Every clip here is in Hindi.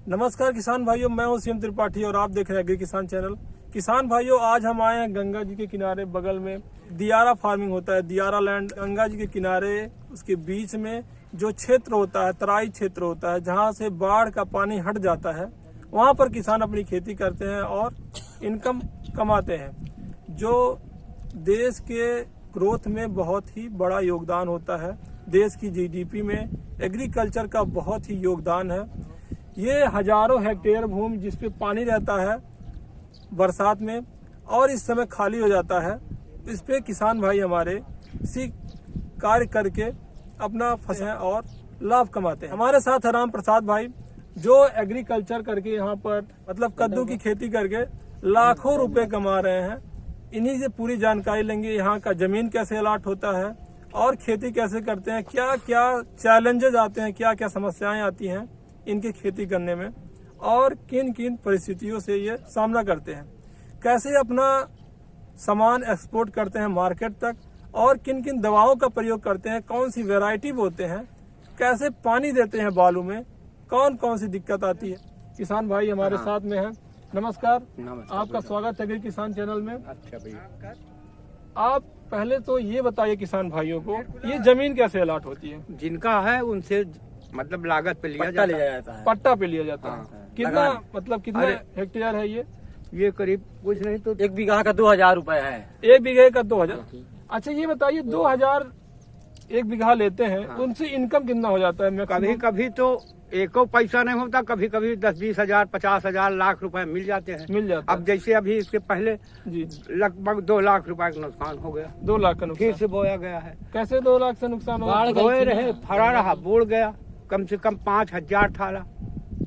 नमस्कार किसान भाइयों, मैं हूं सीएम त्रिपाठी और आप देख रहे हैं एग्री किसान चैनल। किसान भाइयों, आज हम आए हैं गंगा जी के किनारे, बगल में दियारा फार्मिंग होता है, दियारा लैंड। गंगा जी के किनारे उसके बीच में जो क्षेत्र होता है, तराई क्षेत्र होता है, जहां से बाढ़ का पानी हट जाता है, वहां पर किसान अपनी खेती करते हैं और इनकम कमाते हैं, जो देश के ग्रोथ में बहुत ही बड़ा योगदान होता है। देश की जीडीपी में एग्रीकल्चर का बहुत ही योगदान है। ये हजारों हेक्टेयर भूमि जिस पे पानी रहता है बरसात में और इस समय खाली हो जाता है, इस पे किसान भाई हमारे इसी कार्य करके अपना फसल और लाभ कमाते हैं। हमारे साथ है राम प्रसाद भाई, जो एग्रीकल्चर करके यहाँ पर मतलब कद्दू की खेती करके लाखों रुपए कमा रहे हैं। इन्हीं से पूरी जानकारी लेंगे, यहाँ का जमीन कैसे अलाट होता है और खेती कैसे करते हैं, क्या क्या चैलेंजेस आते हैं, क्या क्या समस्याएं आती हैं इनकी खेती करने में और किन किन परिस्थितियों से ये सामना करते हैं, कैसे अपना सामान एक्सपोर्ट करते हैं मार्केट तक और किन किन दवाओं का प्रयोग करते हैं, कौन सी वैरायटी बोते हैं, कैसे पानी देते हैं बालू में, कौन कौन सी दिक्कत आती है। किसान भाई हमारे साथ में है। नमस्कार, आपका स्वागत है एग्री किसान चैनल में। अच्छा भैया, आप पहले तो ये बताइए किसान भाइयों को, ये जमीन कैसे अलाट होती है? जिनका है उनसे मतलब लागत पे लिया जाता है, पट्टा पे लिया जाता है। कितना मतलब कितना हेक्टेयर है ये करीब कुछ नहीं तो 1 बीघा का 2000 रुपए है। 1 बीघे का 2000। अच्छा ये बताइए, 2000 1 बीघा लेते हैं, उनसे इनकम कितना हो जाता है? कभी कभी तो एको पैसा नहीं होता, कभी कभी 10-20 हजार 50 हजार लाख रुपए मिल जाते हैं। मिल जाता अब जैसे अभी इसके पहले जी लगभग 2 लाख रुपए का नुकसान हो गया। 2 लाख का फिर नुकसान से बोया गया है। कैसे 2 लाख से नुकसान हुआ? बोए रहे, फरा रहा, बोड़ गया, कम से कम 5000 थाला।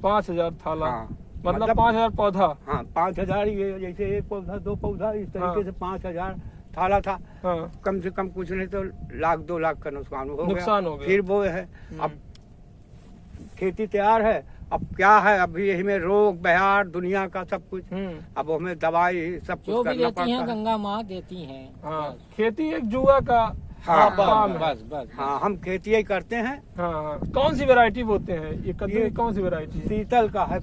5000 थाला, हाँ, मतलब 5000 पौधा। हाँ, 5000 ये जैसे 1 पौधा 2 पौधा इस तरीके से 5000 थाला था। हाँ, कम से कम कुछ नहीं तो 1-2 लाख का नुकसान हो गया। फिर बोए है, अब खेती तैयार है। अब क्या है, अभी यही में रोग बहार दुनिया का सब कुछ, अब हमें दवाई सब कुछ करना पड़ता है। गंगा माँ देती हैं। हाँ, खेती एक जुआ का काम है। बस हाँ, हम खेती ही करते हैं। हाँ, कौन सी वैरायटी बोते हैं ये कद्दू की? कौन सी वैरायटी? शीतल का है।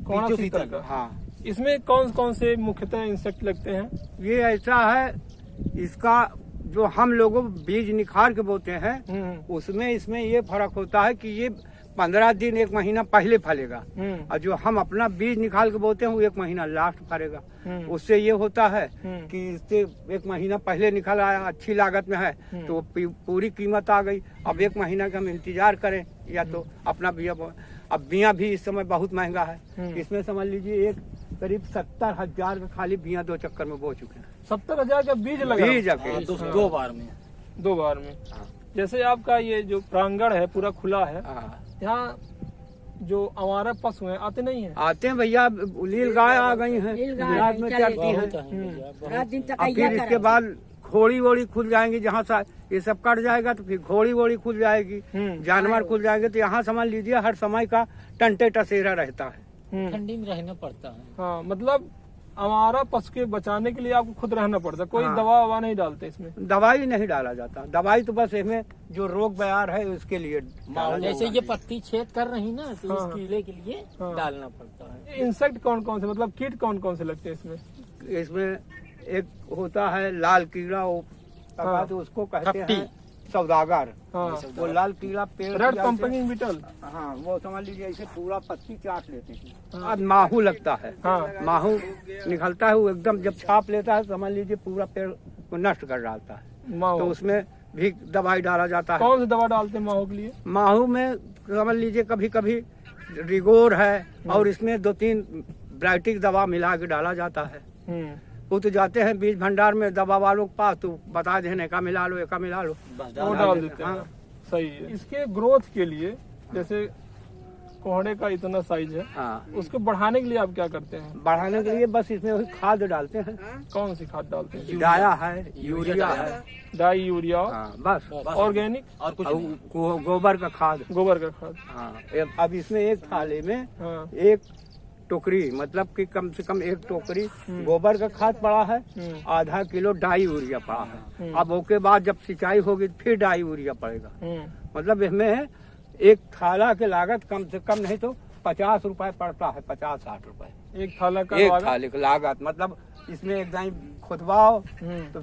कौन शीतल का? हाँ, इसमें कौन कौन से मुख्यतः इंसेक्ट लगते हैं? ये ऐसा है, इसका जो हम लोगों बीज निखार के बोते हैं उसमें इसमें ये फर्क होता है कि ये 15 दिन 1 महीना पहले फलेगा और जो हम अपना बीज निकाल के बोते हैं वो 1 महीना लास्ट फलेगा। उससे ये होता है कि इससे 1 महीना पहले निकल आया, अच्छी लागत में है तो पूरी कीमत आ गई। अब 1 महीना का हम इंतजार करें या तो अपना बिया बोए। अब बिया भी इस समय बहुत महंगा है। इसमें समझ लीजिए एक करीब 70,000 का खाली बिया 2 चक्कर में बो चुके हैं। 70,000 का बीज लगा? बीज 2 बार में। 2 बार में। जैसे आपका ये जो प्रांगण है पूरा खुला है, यहाँ जो हमारे पशु हैं आते नहीं है? आते हैं भैया, नील गाय आ गई हैं, रात में चलती हैं। फिर इसके बाद घोड़ी वोड़ी खुल जाएंगी, जहाँ से ये सब कट जाएगा तो फिर घोड़ी वोड़ी खुल जाएगी, जानवर खुल जाएंगे। तो यहाँ समझ लीजिए हर समय का टंटे टसेरा रहता है। ठंडी में रहना पड़ता है। हाँ, मतलब हमारा पशु के बचाने के लिए आपको खुद रहना पड़ता है। कोई दवा ववा नहीं डालते इसमें? दवाई नहीं डाला जाता, दवाई तो बस इसमें जो रोग बयार है उसके लिए। जैसे ये पत्ती छेद कर रही ना, तो इस कीड़े के लिए डालना पड़ता है। इंसेक्ट कौन कौन से, मतलब कीट कौन कौन से लगते हैं इसमें? इसमें एक होता है लाल कीड़ा, वो तो उसको कहते हैं सौदागर। वो लाल कीड़ा पेड़, रेड पंपकिन बीटल। हाँ, वो समझ लीजिए ऐसे पूरा पत्ती चाट लेते हैं। अब माहू लगता है। माहू निकलता है, वो एकदम जब छाप लेता है समझ लीजिए पूरा पेड़ को नष्ट कर डालता है। तो उसमें भी दवाई डाला जाता है। कौन सी दवा डालते हैं माहू के लिए? माहू में समझ लीजिए कभी कभी रिगोर है और इसमें 2-3 वैरायटी दवा मिला के डाला जाता है। वो तो जाते हैं बीज भंडार में दवा वालों के पास, तो बता देने का मिला लो, एका मिला लो, वो डाल देते हैं। सही है। इसके ग्रोथ के लिए जैसे कोहड़े का इतना साइज है, उसको बढ़ाने के लिए आप क्या करते हैं? बढ़ाने के लिए बस इसमें वही खाद डालते हैं। कौन सी खाद डालते हैं? डाया है, यूरिया है, डाई यूरिया, बस ऑर्गेनिक और कुछ गोबर का खाद। गोबर का खाद। हाँ, अब इसमें एक थाले में एक टोकरी, मतलब कि कम से कम 1 टोकरी गोबर का खाद पड़ा है, आधा किलो डाई यूरिया पड़ा है। अब उसके बाद जब सिंचाई होगी फिर डाई यूरिया पड़ेगा। मतलब इसमें एक थाला के लागत कम से कम नहीं तो 50 रुपए पड़ता है, 50-60 रुपए एक थाला का एक लागत? थाली की लागत। मतलब इसमें एक दाई खुदवाओ तो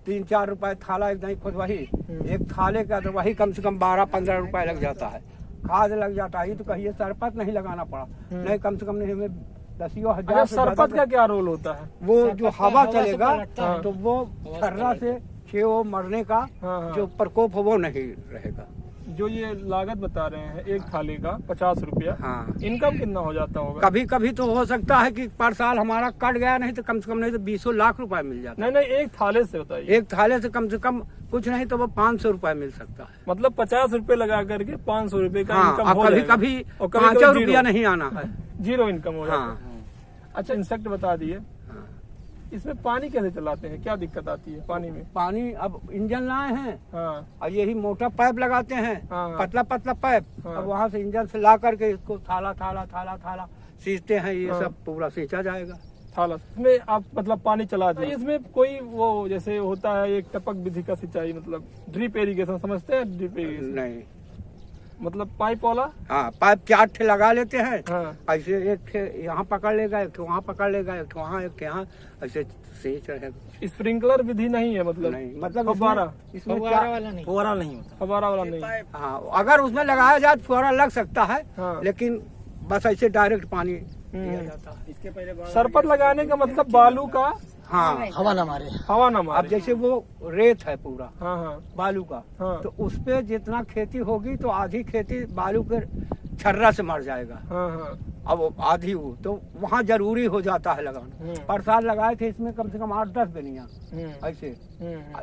3-4 रुपए थाला, एक दाई खुदवाही एक थाले का, तो वही कम से कम 12-15 रुपए लग जाता है। खाद लग जाता है। ये तो कहिए सरपत नहीं लगाना पड़ा, नहीं कम से कम नहीं हमें 10,000 अच्छा, सरपत का क्या रोल होता है? वो जो हवा से चलेगा पलटता है। तो वो छर्रा से वो मरने का हाँ। जो प्रकोप वो नहीं रहेगा। जो ये लागत बता रहे हैं एक थाली का 50 रुपया, हाँ। इनकम कितना हो जाता होगा? कभी कभी तो हो सकता है कि पर साल हमारा कट गया, नहीं तो कम से कम नहीं तो 20 लाख रुपए मिल जाता नहीं नहीं, एक थाले से बताइए। एक थाले से कम कुछ नहीं तो वो 500 रुपए मिल सकता है। मतलब 50 रुपए लगा करके 500 रुपए का हाँ, इनकम अब हो कभी जाएगा। कभी और 5 रुपया जीरो, नहीं आना है। जीरो इनकम हो जाता हाँ। है। अच्छा, इंसेक्ट बता दिए, हाँ। इसमें पानी कैसे चलाते हैं? क्या दिक्कत आती है पानी में? पानी अब इंजन लाए हैं हाँ और यही मोटा पाइप लगाते हैं, हाँ। पतला पतला पाइप, हाँ। और वहाँ से इंजन से ला करके इसको थाला थाला थाला थाला सींचते हैं। ये हाँ। सब पूरा सींचा जाएगा। थाला इसमें आप मतलब पानी चला दें। इसमें कोई वो जैसे होता है एक टपक विधि का सिंचाई, मतलब ड्रिप इरिगेशन, समझते हैं ड्रिप इरिगेशन? नहीं, मतलब पाइप वाला। हाँ, पाइप 4 ठे लगा लेते हैं। हाँ ऐसे एक ठे यहाँ पकड़ लेगा, एक ठे वहाँ पकड़ लेगा, एक ठे वहाँ, एक ठे यहाँ, ऐसे सींच रहेगा। स्प्रिंकलर विधि नहीं है मतलब? नहीं, मतलब फव्वारा? इसमें फव्वारा क्या, वाला नहीं। फुहारा नहीं होता। फव्वारा वाला नहीं? हाँ, अगर उसमें लगाया जाए तो फुहारा लग सकता है, हाँ। लेकिन बस ऐसे डायरेक्ट पानी दिया जाता है। इसके पहले सरपत लगाने का मतलब बालू का हाँ, हवा ना मारे। हवा ना अब मारे। जैसे वो रेत है पूरा हाँ हाँ बालू का, हाँ। तो उस पे जितना खेती होगी तो आधी खेती बालू के छर्रा से मर जाएगा। हाँ हाँ। अब आधी हो तो वहाँ जरूरी हो जाता है लगाना। पर साल लगाए थे इसमें कम से कम 8-10 बेनिया ऐसे।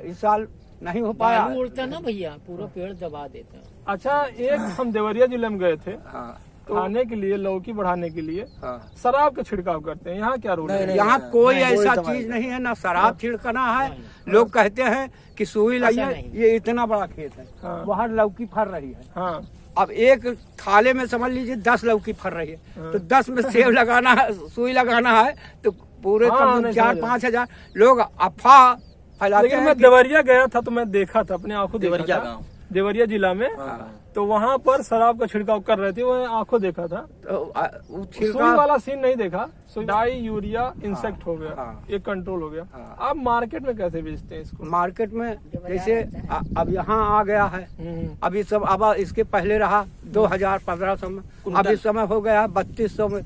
इस साल नहीं हो पाया। बालू उड़ता ना भैया, पूरा पेड़ दबा देता। अच्छा, एक हम देवरिया जिले में गए थे हाँ, खाने के लिए, लौकी बढ़ाने के लिए हाँ। शराब का छिड़काव करते हैं। यहाँ क्या रूल है? यहाँ कोई नहीं, ऐसा कोई चीज नहीं है, ना शराब छिड़कना है। लोग कहते हैं कि सुई ऐसा लाइए, नहीं। ये इतना बड़ा खेत है, हाँ। वहाँ लौकी फर रही है। हाँ अब एक थाले में समझ लीजिए 10 लौकी फर रही है, तो 10 में सेब लगाना है, सुई लगाना है, तो पूरे हाँ, कम से नहीं, कम समझ 4-5 हजार लोग अफवाह फैलाते लेकिन हैं मैं कि- देवरिया गया था तो मैं देखा था, अपने आंखों देखा देवरिया था। गाँव। देवरिया जिला में। तो वहाँ पर शराब का छिड़काव कर रहे थे, वो आंखों देखा था। तो वो सुई छिड़काव वाला सीन नहीं देखा। सुई, डाई यूरिया इंसेक्ट हो गया, हाँ। ये कंट्रोल हो गया। हाँ। आप मार्केट में कैसे बेचते हैं इसको? मार्केट में जैसे अब यहाँ आ गया है, अभी सब, अब इसके पहले रहा 2000-1500 में, अब इस समय हो गया 3200 में।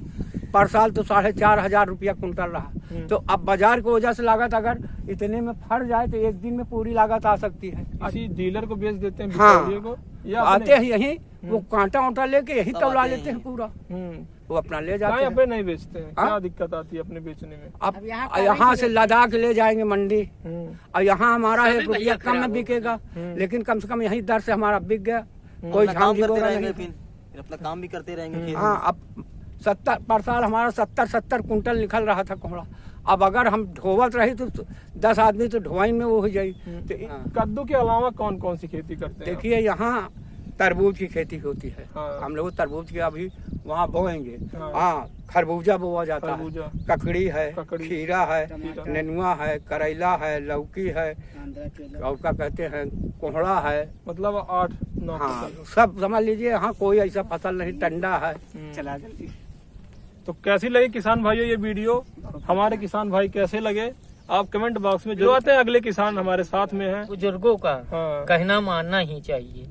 पर साल तो 4,500 रुपया कुंटल रहा। तो अब बाजार की वजह से लागत अगर इतने में फट जाए तो एक दिन में पूरी लागत आ सकती है। किसी डीलर को बेच देते हैं, हाँ। बिचौलिए को, या आते अपने? हैं यही, वो कांटा वांटा लेके यही सब तौला आते लेते हैं पूरा, हम्म। वो अपना ले कहाँ जाते हैं। अपने नहीं बेचते हैं? हाँ? क्या दिक्कत आती है अपने बेचने में? अब अब यहाँ यहाँ से लद्दाख ले जाएंगे मंडी, और यहाँ हमारा सभी 1 रुपया भैया कम में खराब हो बिकेगा, लेकिन कम से कम यही दर से हमारा बिक गया। कोई अपना काम झांझ करते झोरा रहेंगे, नहीं। फिर अपना काम भी करते रहेंगे खेत में। हाँ, अब 70 पर साल हमारा 70 कुंटल निकल रहा था कोहड़ा। अब अगर हम ढोवत रही तो 10 आदमी तो ढोवाई में वो हो जाए। तो कद्दू के अलावा कौन कौन सी खेती करते हैं? देखिए, यहाँ तरबूज की खेती होती है। हाँ। हम लोग तरबूज की अभी वहाँ बोएंगे। हाँ। हाँ, खरबूजा बोआ जाता है, खरबूजा। ककड़ी है, ककड़ी। खीरा है, खीरा। नेनुआ है, करेला है, लौकी है, और क्या कहते हैं, कोहड़ा है। मतलब 8-9 हाँ, सब समझ लीजिए, यहाँ कोई ऐसा फसल नहीं, टंडा है। चला जल्दी। तो कैसी लगी किसान भाइयों ये वीडियो? हमारे किसान भाई कैसे लगे आप कमेंट बॉक्स में जो आते हैं। अगले किसान हमारे साथ में हैं। बुजुर्गों का हाँ। कहना मानना ही चाहिए।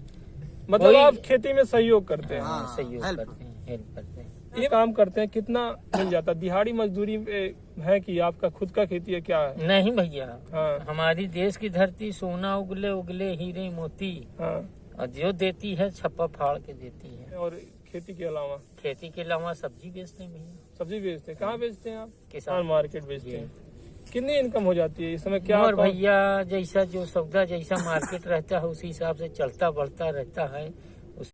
मतलब कोई- आप खेती में सहयोग करते हैं? हाँ, सहयोग help। करते हैं, हेल्प करते हैं। ये काम करते हैं, कितना मिल जाता है? दिहाड़ी मजदूरी है कि आपका खुद का खेती है, क्या है? नहीं भैया, हाँ हमारी देश की धरती सोना उगले उगले हीरे मोती, हाँ। और जो देती है छप्पा फाड़ के देती है। और खेती के अलावा खेती के अलावा सब्जी बेचते हैं भैया। सब्जी बेचते हैं? कहाँ बेचते हैं आप? किसान मार्केट बेचते हैं। कितनी इनकम हो जाती है इस समय? क्या और भैया जैसा जो सौदा जैसा मार्केट रहता है उसी हिसाब से चलता बढ़ता रहता है।